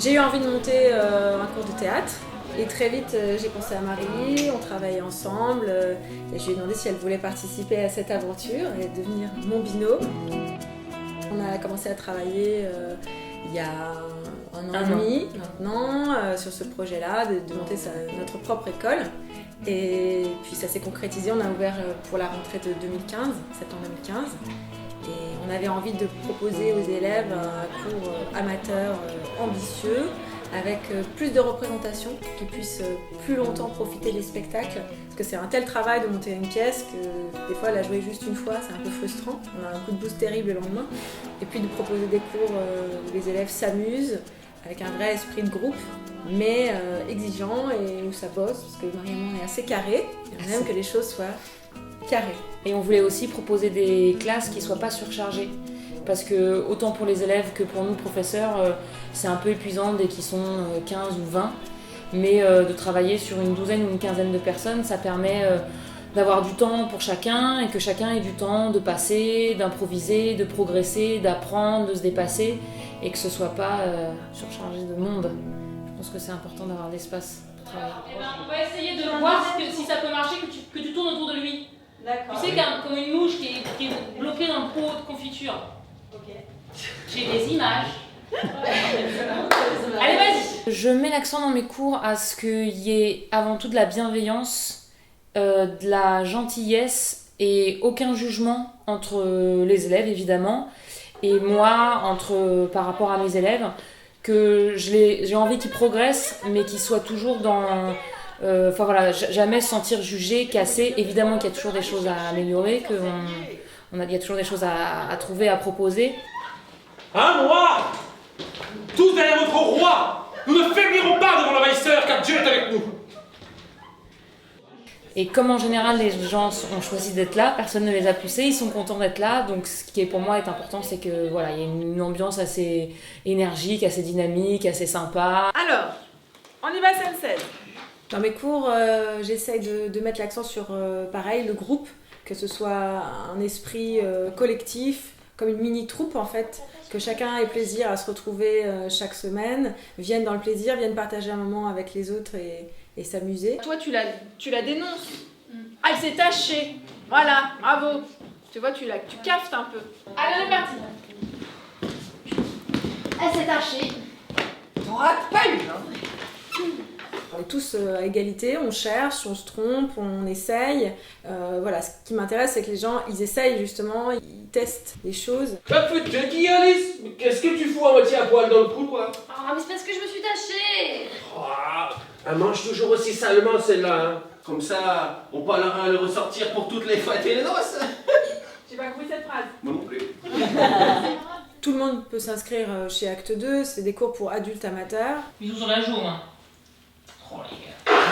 J'ai eu envie de monter un cours de théâtre et très vite j'ai pensé à Marie, on travaillait ensemble et je lui ai demandé si elle voulait participer à cette aventure et devenir mon binôme. On a commencé à travailler il y a un an et demi maintenant sur ce projet-là de monter notre propre école. Et puis ça s'est concrétisé, on a ouvert pour la rentrée de 2015, septembre 2015. Et on avait envie de proposer aux élèves un cours amateur ambitieux avec plus de représentation, qu'ils puissent plus longtemps profiter des spectacles. Parce que c'est un tel travail de monter une pièce que des fois la jouer juste une fois c'est un peu frustrant. On a un coup de boost terrible le lendemain. Et puis de proposer des cours où les élèves s'amusent avec un vrai esprit de groupe, mais exigeant et où ça bosse, parce que Marie et moi on est assez carrés, et on aime que les choses soient carrées. Et on voulait aussi proposer des classes qui ne soient pas surchargées. Parce que autant pour les élèves que pour nous professeurs, c'est un peu épuisant dès qu'ils sont 15 ou 20. Mais de travailler sur une douzaine ou une quinzaine de personnes, ça permet d'avoir du temps pour chacun et que chacun ait du temps de passer, d'improviser, de progresser, d'apprendre, de se dépasser et que ce ne soit pas surchargé de monde. Je pense que c'est important d'avoir de l'espace pour travailler. On va essayer de voir si ça peut marcher, que tu tournes autour de lui. D'accord. Tu sais, comme une mouche qui est bloquée dans le pot de confiture. Ok. J'ai des images. Allez, vas-y. Je mets l'accent dans mes cours à ce qu'il y ait avant tout de la bienveillance, de la gentillesse et aucun jugement entre les élèves évidemment et moi par rapport à mes élèves, que j'ai envie qu'ils progressent mais qu'ils soient toujours dans... Enfin voilà, jamais se sentir jugé, cassé. Évidemment qu'il y a toujours des choses à améliorer, il y a toujours des choses à trouver, à proposer. Un roi! Tous derrière notre roi! Nous ne faiblirons pas devant l'envahisseur car Dieu est avec nous! Et comme en général les gens ont choisi d'être là, personne ne les a poussés, ils sont contents d'être là. Donc ce qui est pour moi est important, c'est que voilà, il y a une ambiance assez énergique, assez dynamique, assez sympa. Alors, on y va scène 16. Dans mes cours, j'essaye de mettre l'accent sur, pareil, le groupe, que ce soit un esprit collectif, comme une mini-troupe en fait, que chacun ait plaisir à se retrouver chaque semaine, vienne dans le plaisir, vienne partager un moment avec les autres et s'amuser. Toi, tu la dénonces. Ah, il s'est taché. Voilà, bravo. Tu vois, tu caftes un peu. Allez, on est parti. Elle s'est tachée. T'en rates pas une, hein. On est tous à égalité, on cherche, on se trompe, on essaye. Voilà, ce qui m'intéresse, c'est que les gens, ils essayent justement, ils testent des choses. Qui Alice? Mais qu'est-ce que tu fous à moitié à poil dans le couloir? Oh, mais c'est parce que je me suis tachée. Oh, elle mange toujours aussi salement celle-là, hein. Comme ça, on peut le ressortir pour toutes les fêtes et les noces. J'ai pas compris cette phrase. Moi non plus. Tout le monde peut s'inscrire chez Acte 2, c'est des cours pour adultes amateurs. Bisous sur la joue, hein. Oh les gars.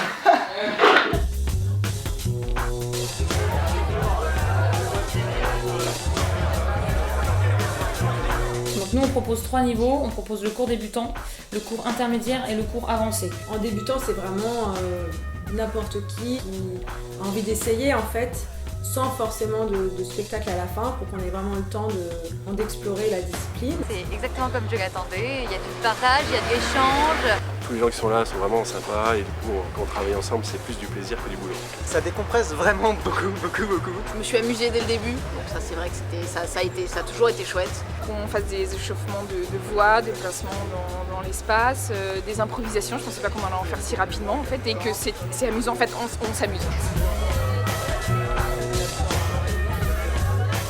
Donc nous on propose 3 niveaux, on propose le cours débutant, le cours intermédiaire et le cours avancé. En débutant, c'est vraiment n'importe qui a envie d'essayer en fait, sans forcément de spectacle à la fin, pour qu'on ait vraiment le temps d'explorer la discipline. C'est exactement comme je l'attendais, il y a du partage, il y a de l'échange. Tous les gens qui sont là sont vraiment sympas et du coup quand on travaille ensemble c'est plus du plaisir que du boulot. Ça décompresse vraiment beaucoup. Je me suis amusée dès le début. Donc ça, c'est vrai que ça a toujours été chouette. Qu'on fasse des échauffements de voix, des placements dans l'espace, des improvisations. Je pensais pas qu'on allait en faire si rapidement en fait et que c'est amusant. En fait, on s'amuse.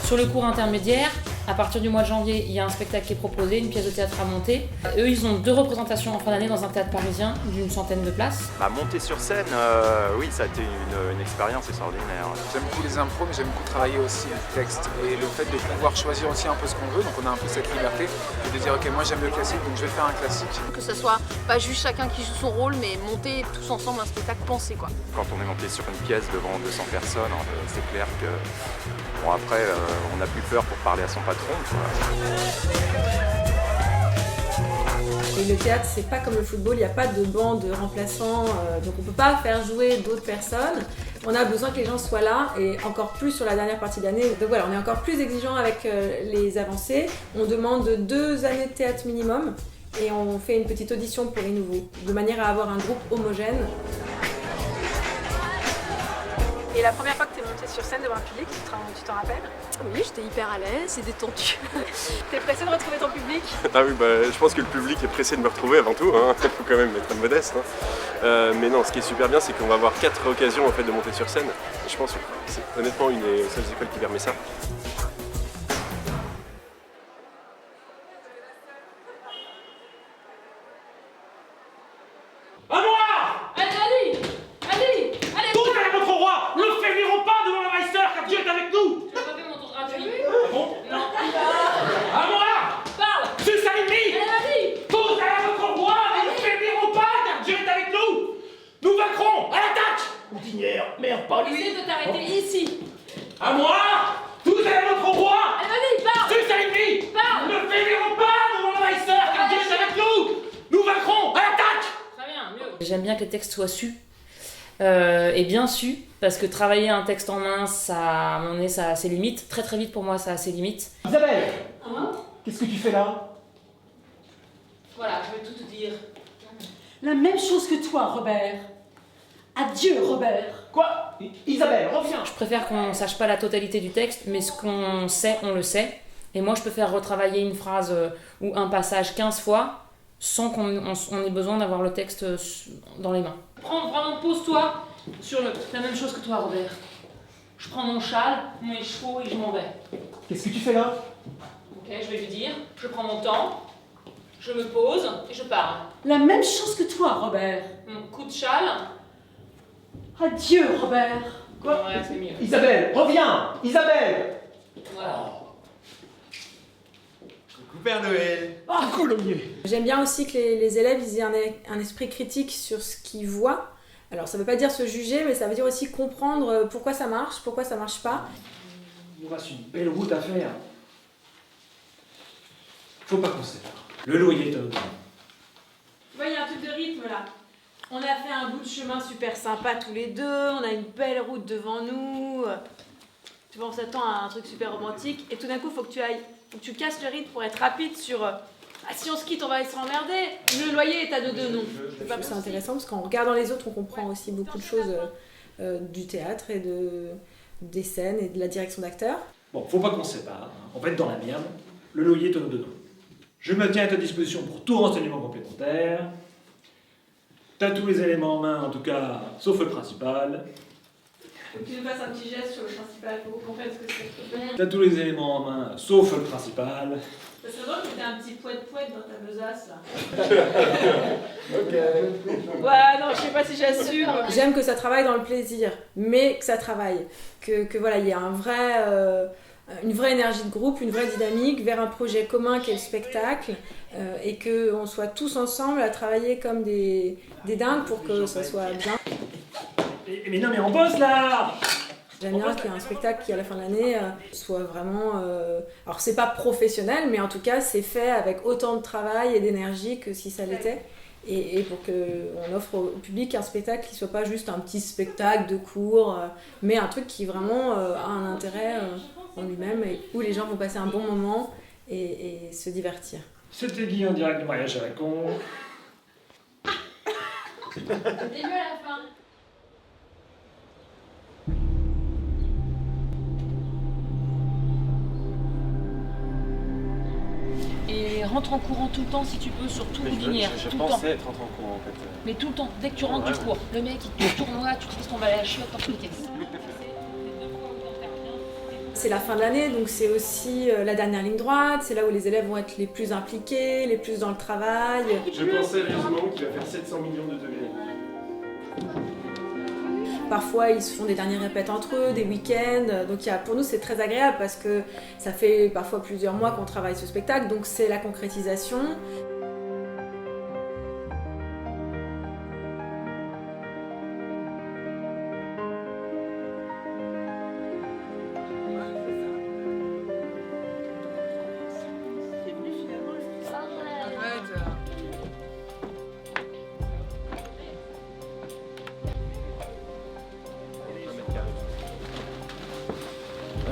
Sur le cours intermédiaire, à partir du mois de janvier, il y a un spectacle qui est proposé, une pièce de théâtre à monter. Eux, ils ont 2 représentations en fin d'année dans un théâtre parisien d'une centaine de places. Monter sur scène, oui, ça a été une expérience extraordinaire. J'aime beaucoup les impros, mais j'aime beaucoup travailler aussi le texte. Et le fait de pouvoir choisir aussi un peu ce qu'on veut, donc on a un peu cette liberté de dire ok, moi j'aime le classique, donc je vais faire un classique. Que ce soit pas juste chacun qui joue son rôle, mais monter tous ensemble un spectacle pensé quoi. Quand on est monté sur une pièce devant 200 personnes, c'est clair que bon, après on n'a plus peur pour parler à son patron. Et le théâtre, c'est pas comme le football, il n'y a pas de banc de remplaçants, donc on peut pas faire jouer d'autres personnes. On a besoin que les gens soient là, et encore plus sur la dernière partie d'année. Donc voilà, on est encore plus exigeant avec les avancées. On demande 2 années de théâtre minimum, Et on fait une petite audition pour les nouveaux, de manière à avoir un groupe homogène. Et la première fois que tu es montée sur scène devant un public, tu t'en rappelles? Oui, j'étais hyper à l'aise et détendue. T'es pressée de retrouver ton public? Ah oui, je pense que le public est pressé de me retrouver avant tout, hein. Il faut quand même être modeste. Hein. Mais non, ce qui est super bien, c'est qu'on va avoir 4 occasions en fait, de monter sur scène. Et je pense que c'est honnêtement une des seules écoles qui permet ça. Merde, pas lui. Essaye de t'arrêter ici. À moi. Tous à votre roi. Allez, vas-y, parle. Tous à ennemi. Parle. Ne faiblirons pas devant l'envahisseur, car Dieu est avec nous. Nous vaincrons. À l'attaque. Très bien, mieux. J'aime bien que les textes soient sus, et bien sus, parce que travailler un texte en main, ça, à un moment donné, ça a ses limites. Très très vite pour moi, ça a ses limites. Isabelle, qu'est-ce que tu fais là? Voilà, je vais tout te dire. La même chose que toi, Robert. Adieu, Robert. Quoi? Isabelle, reviens. Je préfère qu'on sache pas la totalité du texte, mais ce qu'on sait, on le sait. Et moi, je peux faire retravailler une phrase ou un passage 15 fois sans qu'on ait besoin d'avoir le texte dans les mains. Prends vraiment, pose-toi sur la même chose que toi, Robert. Je prends mon châle, mes chevaux et je m'en vais. Qu'est-ce que tu fais là? Ok, je vais lui dire. Je prends mon temps, je me pose et je parle. La même chose que toi, Robert. Mon coup de châle. Adieu, Robert. Quoi? Ouais, c'est mieux. Isabelle, reviens. Isabelle. Voilà. Coucou Père Noël. Ah, coulommier. J'aime bien aussi que les élèves ils aient un esprit critique sur ce qu'ils voient. Alors ça veut pas dire se juger, mais ça veut dire aussi comprendre pourquoi ça marche pas. Il nous reste une belle route à faire. Faut pas qu'on s'épare. Le loyer est augmenté. Tu vois, il y a un truc de rythme là. On a fait un bout de chemin super sympa tous les deux, on a une belle route devant nous. Tu vois, on s'attend à un truc super romantique et tout d'un coup, faut que tu casses le rythme pour être rapide sur si on se quitte, on va se remmerder. Le loyer est à deux non. C'est intéressant parce qu'en regardant les autres, on comprend aussi beaucoup de choses du théâtre et des scènes et de la direction d'acteurs. Bon, faut pas qu'on se sépare. On va être dans la merde. Le loyer est au dedans. Je me tiens à ta disposition pour tout renseignement complémentaire. T'as tous les éléments en main, en tout cas, sauf le principal. Faut que tu nous fasses un petit geste sur le principal, faut qu'on comprenne ce que c'est. T'as tous les éléments en main, sauf le principal. Ça serait drôle que t'aies un petit poète-poète dans ta besace là. Ok. Ouais, non, je sais pas si j'assume. J'aime que ça travaille dans le plaisir, mais que ça travaille. Que voilà, il y a une vraie énergie de groupe, une vraie dynamique vers un projet commun qui est le spectacle, et qu'on soit tous ensemble à travailler comme des dingues pour que ça soit bien. Mais non, mais on bosse là! J'aime bien qu'il y ait un spectacle qui, à la fin de l'année, soit vraiment... Alors, c'est pas professionnel, mais en tout cas, c'est fait avec autant de travail et d'énergie que si ça l'était. Et pour qu'on offre au public un spectacle qui soit pas juste un petit spectacle de cours, mais un truc qui vraiment a un intérêt en lui-même, et où les gens vont passer un bon moment et se divertir. C'était Guy en direct de Mariage à la con. Début à la fin. Et rentre en courant tout le temps si tu peux sur tout Boudinière. Je pensais être rentré en courant en fait. Mais tout le temps, dès que tu rentres, tu cours. Le mec il te tournoie, tu utilises ton balai à chiottes dans tous les caisses. C'est la fin de l'année, donc c'est aussi la dernière ligne droite, c'est là où les élèves vont être les plus impliqués, les plus dans le travail. Je pensais sérieusement qu'il va faire 700 millions de degrés. Parfois, ils se font des dernières répètes entre eux, des week-ends. Donc pour nous, c'est très agréable parce que ça fait parfois plusieurs mois qu'on travaille ce spectacle, donc c'est la concrétisation.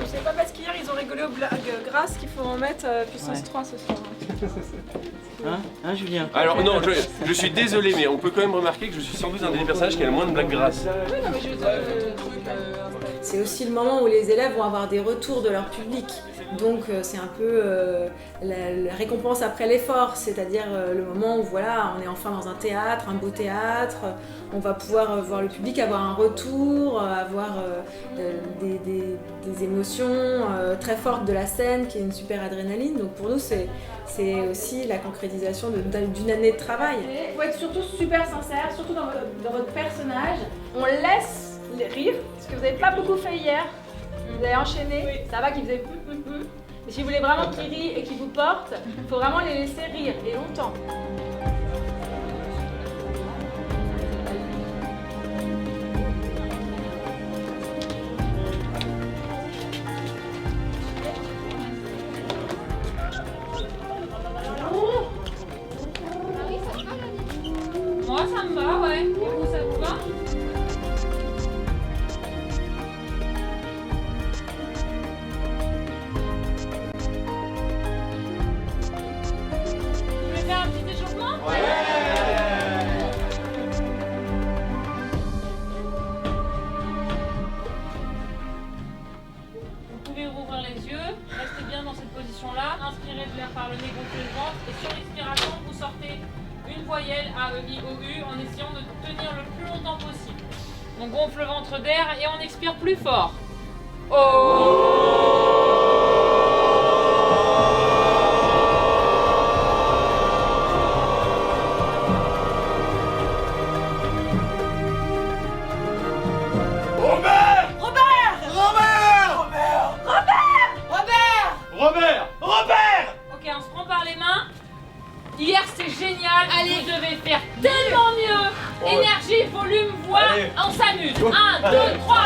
C'est pas parce qu'hier ils ont rigolé aux blagues grasses qu'il faut en mettre puissance 3 ce soir. Hein, Julien? Alors non, je suis désolé, mais on peut quand même remarquer que je suis sans doute un des personnages qui a le moins de blagues grasses. C'est aussi le moment où les élèves vont avoir des retours de leur public. Donc c'est un peu la récompense après l'effort, c'est-à-dire le moment où voilà, on est enfin dans un théâtre, un beau théâtre, on va pouvoir voir le public, avoir un retour, avoir des émotions très fortes de la scène, qui est une super adrénaline. Donc pour nous c'est aussi la concrétisation d'une année de travail. Il faut être surtout super sincère, surtout dans votre personnage. On laisse les rire, parce que vous n'avez pas beaucoup fait hier. Vous avez enchaîné, ça va qu'ils faisaient mais si vous voulez vraiment qu'ils rient et qu'ils vous portent, il faut vraiment les laisser rire, et longtemps. Moi, ça me va, ouais. Et vous, ça vous va? Un petit échauffement? Vous pouvez rouvrir les yeux, restez bien dans cette position-là, inspirez de l'air par le nez, gonflez le ventre, et sur l'expiration, vous sortez une voyelle A, E, I, O, U en essayant de tenir le plus longtemps possible. On gonfle le ventre d'air et on expire plus fort. Ok, on se prend par les mains. Hier c'était génial, allez, vous devez faire tellement mieux. Énergie, volume, voix, on s'amuse. 1, 2, 3.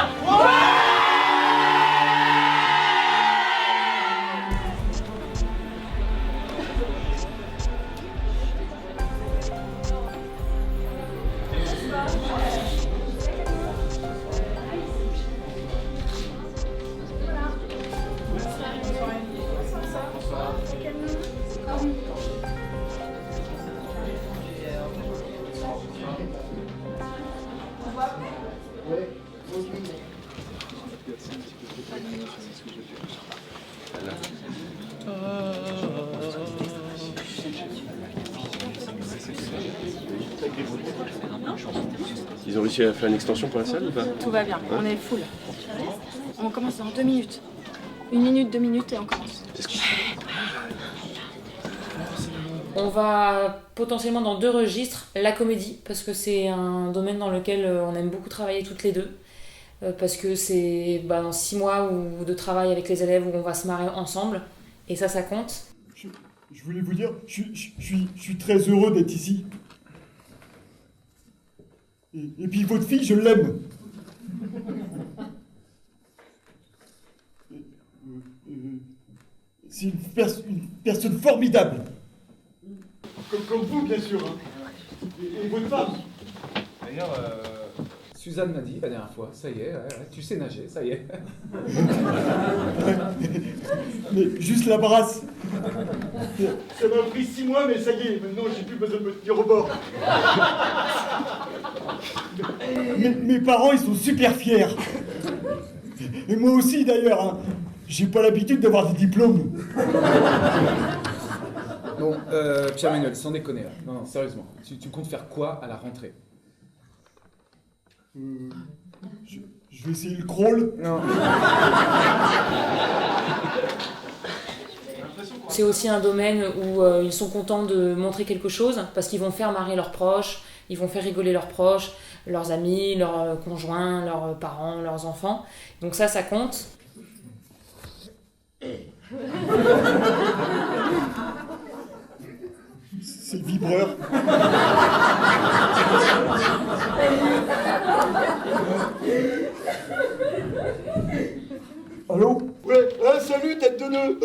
Ils ont réussi à faire une extension pour la salle ou pas? Tout va bien, on est full. On commence dans 2 minutes. 1 minute, 2 minutes et on commence. On va potentiellement dans 2 registres, la comédie, parce que c'est un domaine dans lequel on aime beaucoup travailler toutes les deux, parce que c'est dans 6 mois de travail avec les élèves où on va se marrer ensemble, et ça compte. Je voulais vous dire, je suis très heureux d'être ici. Et puis votre fille, je l'aime. C'est une personne formidable. Comme vous, bien sûr. Hein. Et votre femme. D'ailleurs, Suzanne m'a dit la dernière fois, ça y est, tu sais nager, ça y est. Mais juste la brasse. Ça m'a pris 6 mois, mais ça y est, maintenant j'ai plus besoin de me tenir au bord. Mes parents, ils sont super fiers. Et moi aussi, d'ailleurs. Hein. J'ai pas l'habitude d'avoir des diplômes. Bon, Pierre-Manuel, sans déconner là. Non, sérieusement. Tu comptes faire quoi à la rentrée? Je vais essayer le crawl. Non. C'est aussi un domaine où ils sont contents de montrer quelque chose, parce qu'ils vont faire marrer leurs proches, ils vont faire rigoler leurs proches, leurs amis, leurs conjoints, leurs parents, leurs enfants. Donc ça compte. C'est le vibreur. Allô? Ouais, salut, tête de nœud.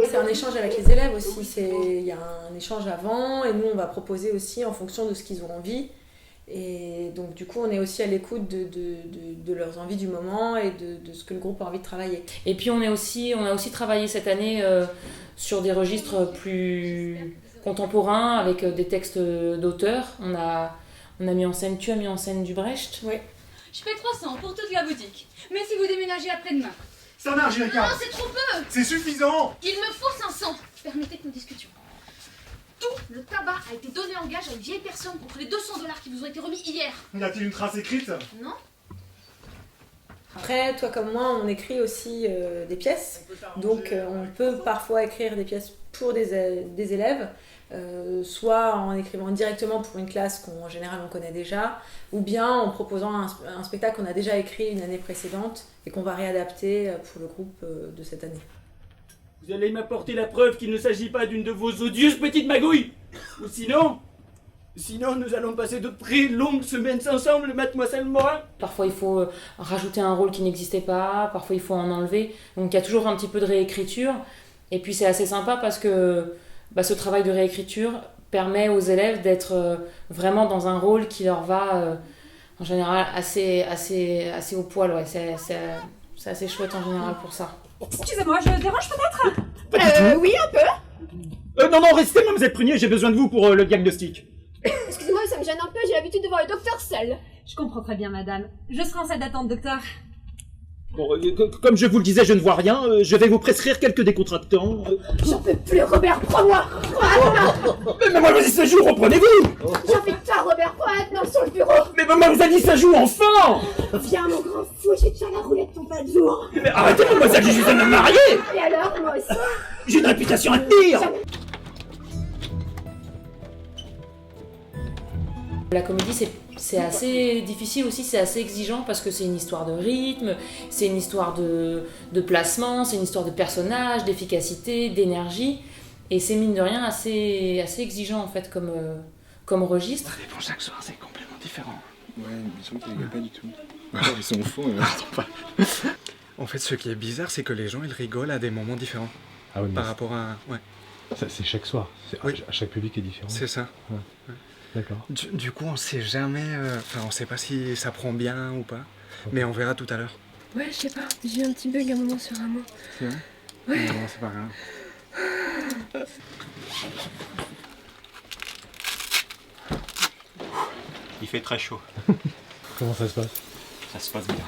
C'est un échange avec les élèves aussi, il y a un échange avant, et nous on va proposer aussi en fonction de ce qu'ils ont envie. Et donc du coup on est aussi à l'écoute de leurs envies du moment et de ce que le groupe a envie de travailler. Et puis on a aussi travaillé cette année sur des registres plus contemporains avec des textes d'auteurs. On a mis en scène, tu as mis en scène du Brecht. Oui. Je paie 300 pour toute la boutique. Mais si vous déménagez après-demain. Ça marche, Erika. Non, c'est trop peu. C'est suffisant. Il me faut 500. Permettez que nous discutions. Tout le tabac a été donné en gage à une vieille personne contre les $200 qui vous ont été remis hier. Y a-t-il une trace écrite? Non. Après, toi comme moi, on écrit aussi des pièces. Donc on peut parfois écrire des pièces pour des élèves, soit en écrivant directement pour une classe qu'en général on connaît déjà, ou bien en proposant un spectacle qu'on a déjà écrit une année précédente et qu'on va réadapter pour le groupe de cette année. Vous allez m'apporter la preuve qu'il ne s'agit pas d'une de vos odieuses petites magouilles. Ou sinon nous allons passer de très longues semaines ensemble, mademoiselle Morin. Parfois il faut rajouter un rôle qui n'existait pas, parfois il faut en enlever. Donc il y a toujours un petit peu de réécriture. Et puis c'est assez sympa parce que ce travail de réécriture permet aux élèves d'être vraiment dans un rôle qui leur va en général assez au poil. Ouais. C'est assez chouette en général pour ça. Excusez-moi, je dérange peut-être? Pas du tout. Oui, un peu. Non, restez, mademoiselle Prunier, j'ai besoin de vous pour le diagnostic. Excusez-moi, ça me gêne un peu, j'ai l'habitude de voir le docteur seul. Je comprends très bien, madame. Je serai en salle d'attente, docteur. Bon, comme je vous le disais, je ne vois rien. Je vais vous prescrire quelques décontractants. J'en peux plus, Robert, prends-moi. Mais mademoiselle, ça joue, reprenez-vous. J'en fais tard, Robert, prends maintenant sur le bureau. Mais mademoiselle, ça joue, enfin. Viens, mon grand fou, j'ai déjà la roulette ton pas de jour. Mais arrêtez, mademoiselle, j'ai juste à me marier. Et alors, moi aussi. J'ai une réputation à tenir. La comédie, c'est assez difficile aussi, c'est assez exigeant parce que c'est une histoire de rythme, c'est une histoire de placement, c'est une histoire de personnage, d'efficacité, d'énergie. Et c'est mine de rien assez exigeant en fait comme registre. Et pour chaque soir, c'est complètement différent. Ouais, ils sont qui rigolent pas du tout. Ils sont au fond, ils n'entendent pas. En fait, ce qui est bizarre, c'est que les gens, ils rigolent à des moments différents. Ah ouais, par rapport à... Ouais. Ça, c'est chaque soir. Oui. Chaque public est différent. C'est ça. Ouais. Ouais. D'accord. Du coup, on sait jamais... on sait pas si ça prend bien ou pas. Okay. Mais on verra tout à l'heure. Ouais, je sais pas. J'ai eu un petit bug un moment sur un mot. C'est vrai? Ouais. Non, c'est pas grave. Il fait très chaud. Comment ça se passe? Ça se passe bien.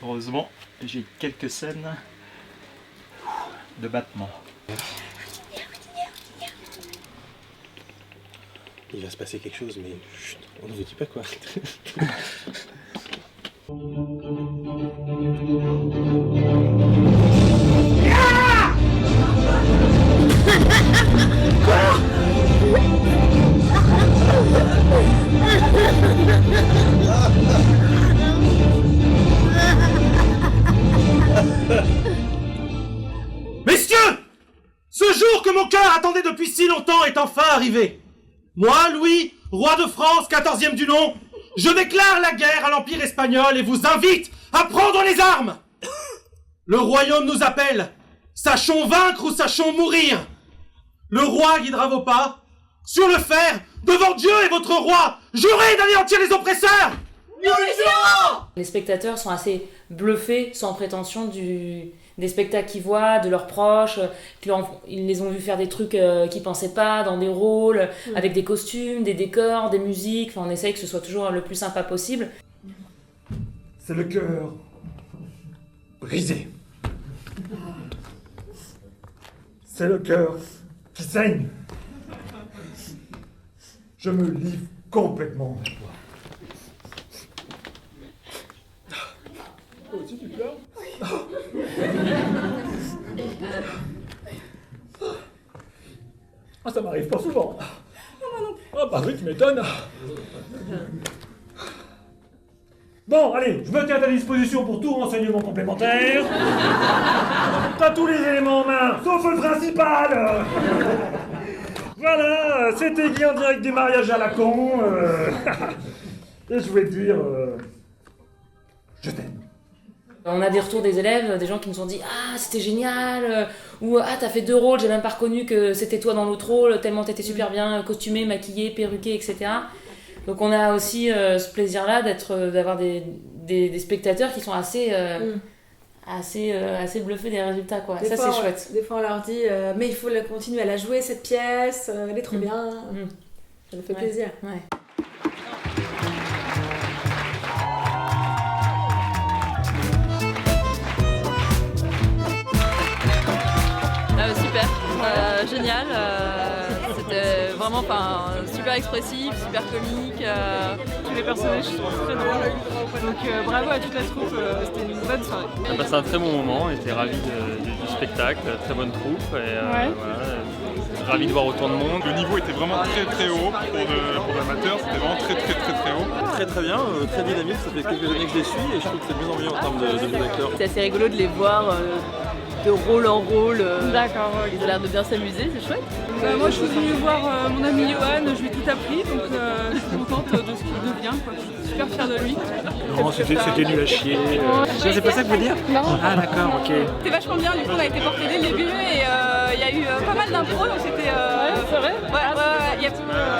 Heureusement, j'ai quelques scènes de battement. Il va se passer quelque chose, mais chut, on ne vous dit pas quoi. Messieurs, ce jour que mon cœur attendait depuis si longtemps est enfin arrivé. Moi, Louis, roi de France, 14e du nom, je déclare la guerre à l'Empire espagnol et vous invite à prendre les armes. Le royaume nous appelle. Sachons vaincre ou sachons mourir. Le roi guidera vos pas. Sur le fer, devant Dieu et votre roi, jurez d'anéantir les oppresseurs. Les spectateurs sont assez bluffés, sans prétention, des spectacles qu'ils voient, de leurs proches. Ils les ont vus faire des trucs qu'ils pensaient pas, dans des rôles, avec des costumes, des décors, des musiques. Enfin, on essaye que ce soit toujours le plus sympa possible. C'est le cœur brisé. C'est le cœur qui saigne. Je me livre complètement à toi. Toi aussi tu pleures? Ah, ça m'arrive pas souvent. Ah bah oui, tu m'étonnes. Bon, allez, je me tiens à ta disposition pour tout renseignement complémentaire. T'as tous les éléments en main, sauf le principal. Voilà, c'était Guy en direct du mariage à la con. Et je voulais te dire... je t'aime. On a des retours des élèves, des gens qui nous ont dit « Ah, c'était génial !» ou « Ah, t'as fait 2 rôles, j'ai même pas reconnu que c'était toi dans l'autre rôle, tellement t'étais super bien costumé, maquillé, perruqué, etc. » Donc on a aussi ce plaisir-là d'avoir des spectateurs qui sont assez bluffés des résultats, quoi. Ça, c'est chouette. Des fois, on leur dit mais il faut continuer à la jouer, cette pièce, elle est trop bien. Ça nous fait plaisir. Ouais. Super, génial. C'était vraiment super expressif, super comique. Tous les personnages sont très drôles. Donc bravo à toute la troupe, c'était une bonne soirée. On a passé un très bon moment, on était ravis du spectacle, très bonne troupe. Et, voilà, ravis de voir autant de monde. Le niveau était vraiment très haut pour l'amateur, c'était vraiment très haut. Très bien, très dynamique, ça fait quelques années que je les suis et je trouve que c'est de mieux en mieux en termes de jeu d'acteurs. C'est assez rigolo de les voir de rôle en rôle. D'accord. Ils ont l'air de bien s'amuser, c'est chouette. Moi je suis venue voir mon ami Johan, je lui ai tout appris, donc je suis contente de ce qu'il devient, quoi. Je suis super fière de lui. Non, c'était nul à chier. C'est pas ça que vous voulez dire? Non. Ah d'accord, ok. C'était vachement bien, du coup on a été portés dès le début et il y a eu pas mal d'impro, donc c'était... c'est vrai?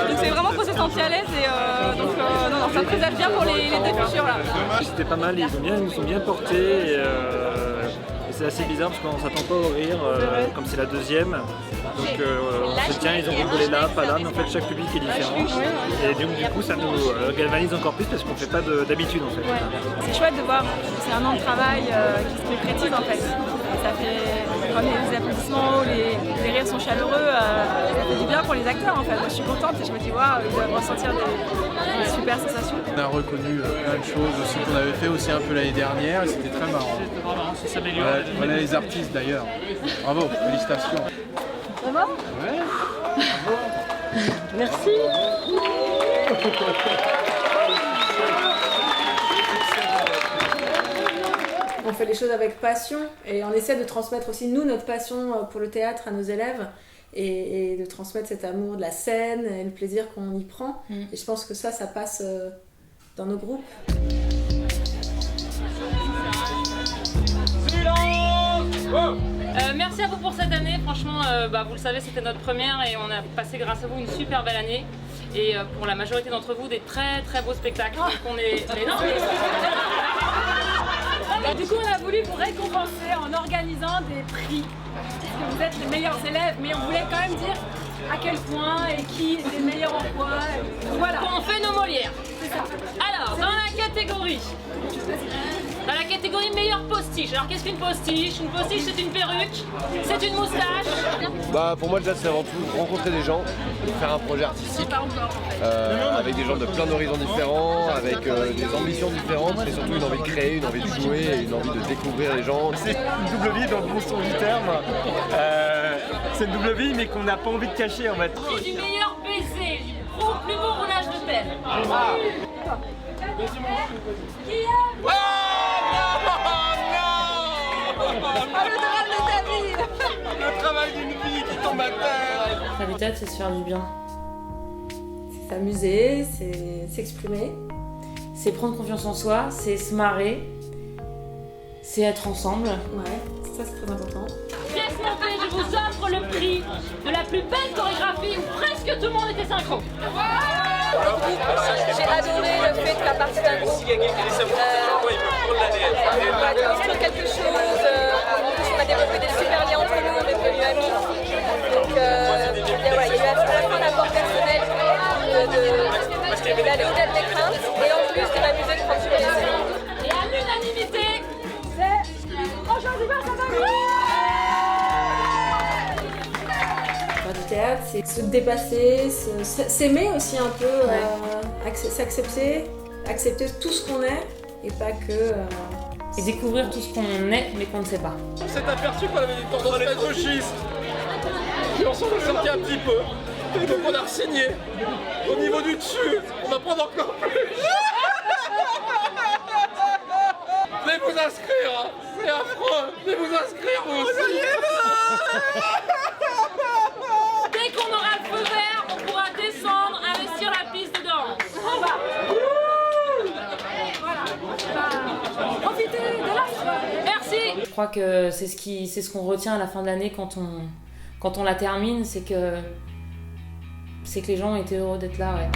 Donc c'est vraiment qu'on s'est senti à l'aise et donc non, ça présage bien pour les futurs là. C'était pas mal, ils nous ont bien portés. Et c'est assez bizarre parce qu'on s'attend pas au rire, comme c'est la deuxième. Donc on se tient, ils ont rigolé là, pas là, mais en fait chaque public est différent. Et donc du coup ça nous galvanise encore plus parce qu'on fait pas d'habitude en fait. Ouais. C'est chouette de voir, c'est un an de travail qui se concrétise en fait. Ça fait, quand les applaudissements, les rires sont chaleureux, ça fait du bien pour les acteurs en fait. Moi, je suis contente et je me dis waouh, ils doivent ressentir des super sensations. On a reconnu plein de choses aussi qu'on avait fait aussi un peu l'année dernière et c'était très marrant. C'était vraiment, ça s'améliore. Voilà les artistes d'ailleurs. Bravo, félicitations. Ça va? Ouais. Bravo. Merci. On fait les choses avec passion et on essaie de transmettre aussi nous notre passion pour le théâtre à nos élèves et de transmettre cet amour de la scène et le plaisir qu'on y prend. Et je pense que ça passe dans nos groupes. Merci à vous pour cette année, franchement, vous le savez, c'était notre première et on a passé grâce à vous une super belle année. Et pour la majorité d'entre vous, des très beaux spectacles. Donc on est... Du coup, on a voulu vous récompenser en organisant des prix. Parce que vous êtes les meilleurs élèves, mais on voulait quand même dire à quel point et qui est les meilleurs en quoi. Voilà. On fait nos Molières. C'est ça. Alors, dans la catégorie meilleur postiche. Alors qu'est-ce qu'une postiche? Une postiche, c'est une perruque, c'est une moustache. Pour moi déjà c'est avant tout rencontrer des gens, faire un projet artistique avec des gens de plein d'horizons différents, avec des ambitions différentes, mais surtout une envie de créer, une envie de jouer et une envie de découvrir les gens. C'est une double vie dans le bon sens du terme. C'est une double vie mais qu'on n'a pas envie de cacher en fait. Et du meilleur baiser, du plus beau roulage de pelle. Qui est le drame de ta vie. Le travail d'une vie qui tombe à terre. Faire du théâtre, c'est se faire du bien. C'est s'amuser, c'est s'exprimer. C'est prendre confiance en soi, c'est se marrer, c'est être ensemble. Ouais, ça c'est très important. Pièce montée, je vous offre le prix de la plus belle chorégraphie où presque tout le monde était synchro. J'ai adoré le fait de faire partie d'un groupe. On a construit quelque chose. En plus, on a développé des super liens entre nous, on est devenus amis. Donc, il y a eu à la fois un apport personnel d'aller au-delà de mes craintes et en plus de m'amuser de prendre du plaisir. Et à l'unanimité, c'est Franchement, c'est pas ça va. Faire du théâtre, c'est se dépasser, s'aimer aussi un peu, s'accepter, accepter tout ce qu'on est et pas que... Et découvrir tout ce qu'on est mais qu'on ne sait pas. On s'est aperçu qu'on avait des tendances masochistes. Et on s'en est sorti un petit peu. Et donc on a re-signé. Au niveau du dessus, on va prendre encore plus. Venez vous inscrire, hein. C'est affreux. Venez vous inscrire vous aussi. Dès qu'on aura le feu vert, on pourra descendre, investir la piste de danse. En bas. Profitez de la soirée. Merci. Je crois que c'est ce qu'on retient à la fin de l'année quand on la termine, c'est que les gens étaient heureux d'être là. Ouais.